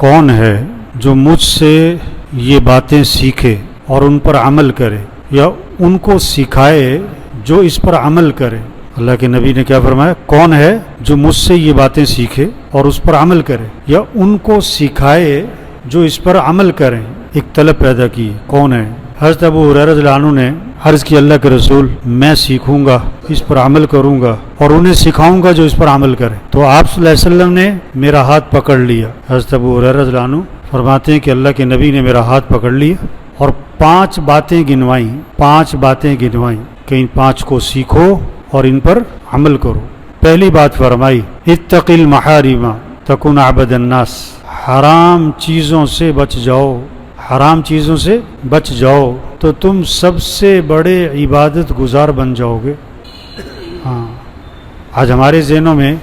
کون ہے جو مجھ سے یہ باتیں سیکھے اور ان پر عمل کرے یا ان کو سکھائے جو اس پر عمل کرے. اللہ کے نبی نے کیا فرمایا؟ کون ہے جو مجھ سے یہ باتیں سیکھے اور اس پر عمل کرے یا ان کو سکھائے جو اس پر عمل کریں. ایک طلب پیدا کی، کون ہے؟ حضرت ابو ہریرہ رضی اللہ عنہ نے عرض کی اللہ کے رسول میں سیکھوں گا، اس پر عمل کروں گا اور انہیں سکھاؤں گا جو اس پر عمل کرے. تو آپ صلی اللہ علیہ وسلم نے میرا ہاتھ پکڑ لیا. حضرت ابو ہریرہ رضی اللہ عنہ فرماتے ہیں کہ اللہ کے نبی نے میرا ہاتھ پکڑ لیا اور 5 باتیں گنوائیں کہ ان 5 کو سیکھو اور ان پر عمل کرو. پہلی بات فرمائی اتق المحارم تکن عبد الناس، حرام چیزوں سے بچ جاؤ تو تم سب سے بڑے عبادت گزار بن جاؤ گے. ہاں، آج ہمارے ذہنوں میں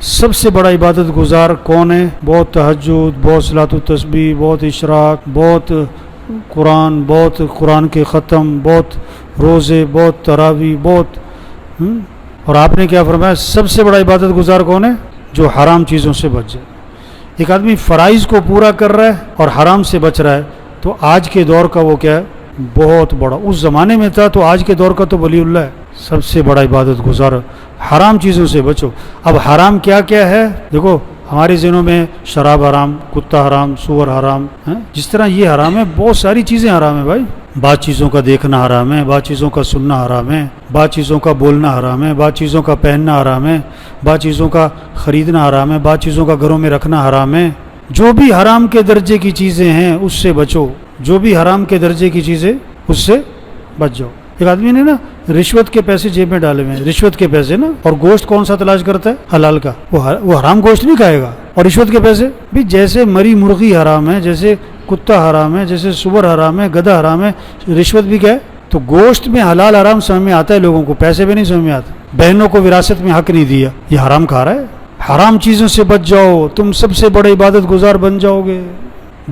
سب سے بڑا عبادت گزار کون ہے؟ بہت تہجد، بہت صلاۃ التسبیح، بہت اشراق، بہت قرآن کے ختم، بہت روزے، بہت تراویح، بہت اور آپ نے کیا فرمایا؟ سب سے بڑا عبادت گزار کون ہے؟ جو حرام چیزوں سے بچ جائے. ایک آدمی فرائض کو پورا کر رہا ہے اور حرام سے بچ رہا ہے تو آج کے دور کا وہ کیا ہے؟ بہت بڑا. اس زمانے میں تھا تو آج کے دور کا تو ولی اللہ ہے. سب سے بڑا عبادت گزار حرام چیزوں سے بچو. اب حرام کیا کیا ہے؟ دیکھو ہمارے ذہنوں میں شراب حرام، کتا حرام، سور حرام، جس طرح یہ حرام ہے بہت ساری چیزیں حرام ہیں بھائی. بعض چیزوں کا دیکھنا حرام ہے، بعض چیزوں کا سننا حرام ہے، بعض چیزوں کا بولنا حرام ہے، بعض چیزوں کا پہننا حرام ہے، بعض چیزوں کا خریدنا حرام ہے، بعض چیزوں کا گھروں میں رکھنا حرام ہے. جو بھی حرام کے درجے کی چیزیں ہیں اس سے بچو. جو بھی حرام کے درجے کی چیزیں اس سے بچ جاؤ. ایک آدمی نے نا رشوت کے پیسے جیب میں ڈالے ہوئے ہیں، رشوت کے پیسے نا، اور گوشت کون سا تلاش کرتا ہے؟ حلال کا. وہ حرام گوشت نہیں کھائے گا. اور رشوت کے پیسے بھی جیسے مری مرغی حرام ہے، جیسے کتا حرام ہے، جیسے سور حرام ہے، گدھا حرام ہے، رشوت بھی کیا ہے؟ تو گوشت میں حلال حرام سمجھ میں آتا ہے لوگوں کو، پیسے بھی نہیں سمجھ میں آتے. بہنوں کو وراثت میں حق نہیں دیا، یہ حرام کھا رہا ہے. حرام چیزوں سے بچ جاؤ، تم سب سے بڑے عبادت گزار بن جاؤ گے.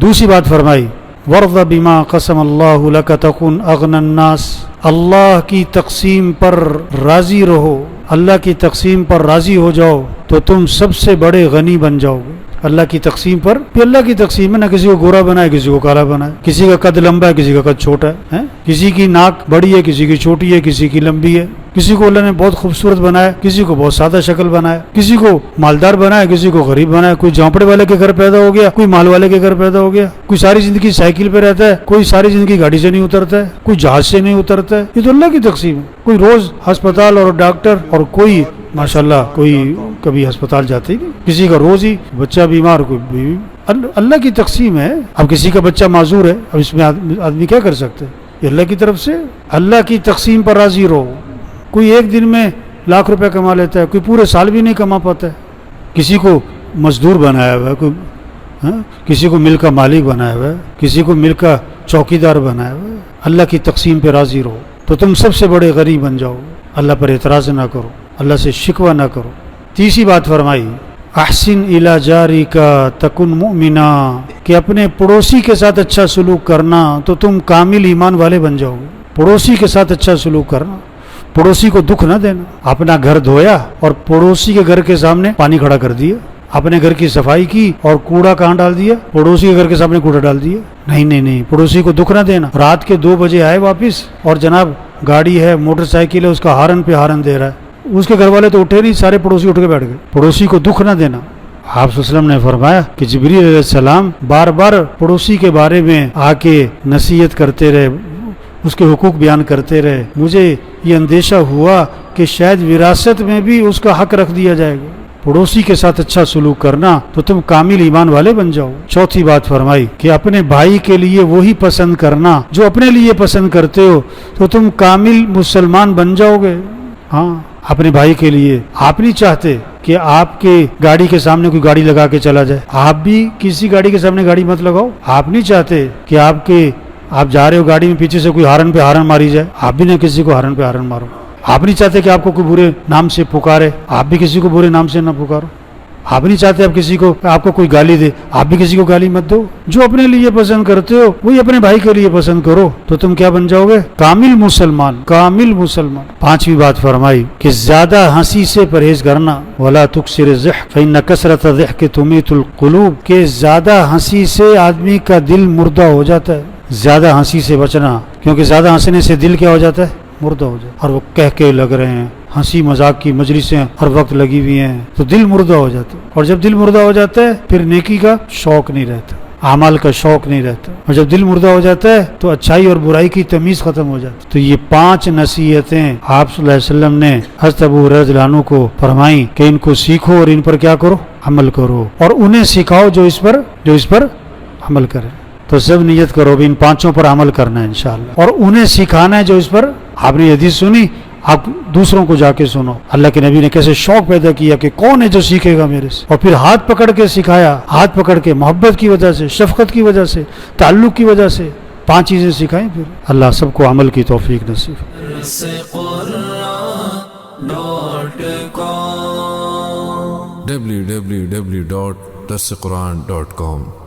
دوسری بات فرمائی وَرْضَ بِمَا قَسَمَ اللَّهُ لَكَ تَكُنْ أَغْنَى النَّاسِ، اللہ کی تقسیم پر راضی رہو، اللہ کی تقسیم پر راضی ہو جاؤ تو تم سب سے بڑے غنی بن جاؤ گے. اللہ کی تقسیم پر بھی اللہ کی تقسیم ہے، نہ کسی کو گورا بنائے کسی کو کالا بنائے، کسی کا قد لمبا ہے کسی کا قد چھوٹا ہے، کسی کی ناک بڑی ہے کسی کی چھوٹی ہے، کسی کی لمبی ہے، کسی کو اللہ نے بہت خوبصورت بنایا، کسی کو بہت سادہ شکل بنایا، کسی کو مالدار بنایا، کسی کو غریب بنایا، کوئی جھونپڑے والے کے گھر پیدا ہو گیا، کوئی مال والے کے گھر پیدا ہو گیا، کوئی ساری زندگی سائیکل پہ رہتا ہے، کوئی ساری زندگی گاڑی سے نہیں اترتا ہے، کوئی جہاز سے نہیں اترتا ہے. یہ تو اللہ کی تقسیم ہے. کوئی روز ہسپتال اور ڈاکٹر، اور کوئی ماشاءاللہ کوئی کبھی ہسپتال جاتے ہی نہیں، کسی کا روز ہی بچہ بیمار، کوئی اللہ کی تقسیم ہے. اب کسی کا بچہ معذور ہے، اب اس میں آدمی کیا کر سکتے؟ یہ اللہ کی طرف سے. اللہ کی تقسیم پر راضی رہو. کوئی ایک دن میں لاکھ روپے کما لیتا ہے، کوئی پورے سال بھی نہیں کما پاتا ہے. کسی کو مزدور بنایا ہوا ہے، کوئی کسی کو ملک کا مالک بنایا ہوا ہے، کسی کو ملک کا چوکیدار بنایا ہوا ہے. اللہ کی تقسیم پہ راضی رہو تو تم سب سے بڑے غنی بن جاؤ. اللہ پر اعتراض نہ کرو، اللہ سے شکوہ نہ کرو. تیسری بات فرمائی احسن الی جارک تکن مؤمنا، کہ اپنے پڑوسی کے ساتھ اچھا سلوک کرنا تو تم کامل ایمان والے بن جاؤ گے. پڑوسی کے ساتھ اچھا سلوک کرنا، پڑوسی کو دکھ نہ دینا. اپنا گھر دھویا اور پڑوسی کے گھر کے سامنے پانی کھڑا کر دیا، اپنے گھر کی صفائی کی اور کوڑا کہاں ڈال دیا؟ پڑوسی کے گھر کے سامنے کوڑا ڈال دیا. نہیں، پڑوسی کو دکھ نہ دینا. رات کے 2 بجے آئے واپس اور جناب گاڑی ہے، موٹر سائیکل ہے، اس کا ہارن پہ ہارن دے رہا ہے. اس کے گھر والے تو اٹھے نہیں، سارے پڑوسی اٹھ کے بیٹھ گئے. پڑوسی کو دکھ نہ دینا. آپ صلی اللہ علیہ وسلم نے فرمایا کہ جبریل علیہ السلام بار بار پڑوسی کے بارے میں آ کے نصیحت کرتے رہے، اس کے حقوق بیان کرتے رہے. مجھے یہ اندیشہ ہوا کہ شاید وراثت میں بھی اس کا حق رکھ دیا جائے گا. پڑوسی کے ساتھ اچھا سلوک کرنا تو تم کامل ایمان والے بن جاؤ. چوتھی بات فرمائی کہ اپنے بھائی کے لیے وہی پسند کرنا جو اپنے لیے پسند کرتے ہو تو تم کامل مسلمان بن جاؤ گے. ہاں، اپنے بھائی کے لیے آپ نہیں چاہتے کہ آپ کے گاڑی کے سامنے کوئی گاڑی لگا کے چلا جائے، آپ بھی کسی گاڑی کے سامنے گاڑی مت لگاؤ. آپ نہیں چاہتے کہ آپ جا رہے ہو گاڑی میں پیچھے سے کوئی ہارن پہ ہارن ماری جائے، آپ بھی نہ کسی کو ہارن پہ ہارن مارو. آپ نہیں چاہتے کہ آپ کو کوئی برے نام سے پکارے، آپ بھی کسی کو برے نام سے نہ پکارو. آپ نہیں چاہتے آپ کسی کو آپ کو کوئی گالی دے، آپ بھی کسی کو گالی مت دو. جو اپنے لیے پسند کرتے ہو وہی اپنے بھائی کے لیے پسند کرو، تو تم کیا بن جاؤ گے؟ کامل مسلمان. کامل مسلمان. پانچویں بات فرمائی کہ زیادہ ہنسی سے پرہیز کرنا. ولا تکثر الضحك فإن كثرة الضحك تميت القلوب، کہ زیادہ ہنسی سے آدمی کا دل مردہ ہو جاتا ہے. زیادہ ہنسی سے بچنا، کیونکہ زیادہ ہنسنے سے دل کیا ہو جاتا ہے؟ مردہ ہو جاتا ہے. اور وہ کہہ کے لگ رہے ہیں، ہنسی مذاق کی مجلسیں ہر وقت لگی ہوئی ہیں، تو دل مردہ ہو جاتا ہے. اور جب دل مردہ ہو جاتا ہے پھر نیکی کا شوق نہیں رہتا، اعمال کا شوق نہیں رہتا. اور جب دل مردہ ہو جاتا ہے تو اچھائی اور برائی کی تمیز ختم ہو جاتی. تو یہ 5 نصیحتیں آپ صلی اللہ علیہ وسلم نے حضرت ابو ہریرہ رضی اللہ عنہ کو فرمائیں کہ ان کو سیکھو اور ان پر کیا کرو؟ عمل کرو. اور انہیں سکھاؤ جو اس پر عمل کرے. تو سب نیت کرو بھی ان 5 پر عمل کرنا ہے انشاءاللہ، اور انہیں سکھانا ہے جو اس پر. آپ نے حدیث سنی، آپ دوسروں کو جا کے سنو. اللہ کے نبی نے کیسے شوق پیدا کیا کہ کون ہے جو سیکھے گا میرے سے، اور پھر ہاتھ پکڑ کے سکھایا. ہاتھ پکڑ کے محبت کی وجہ سے، شفقت کی وجہ سے، تعلق کی وجہ سے 5 چیزیں سکھائیں. پھر اللہ سب کو عمل کی توفیق نصیب. www.darsequran.com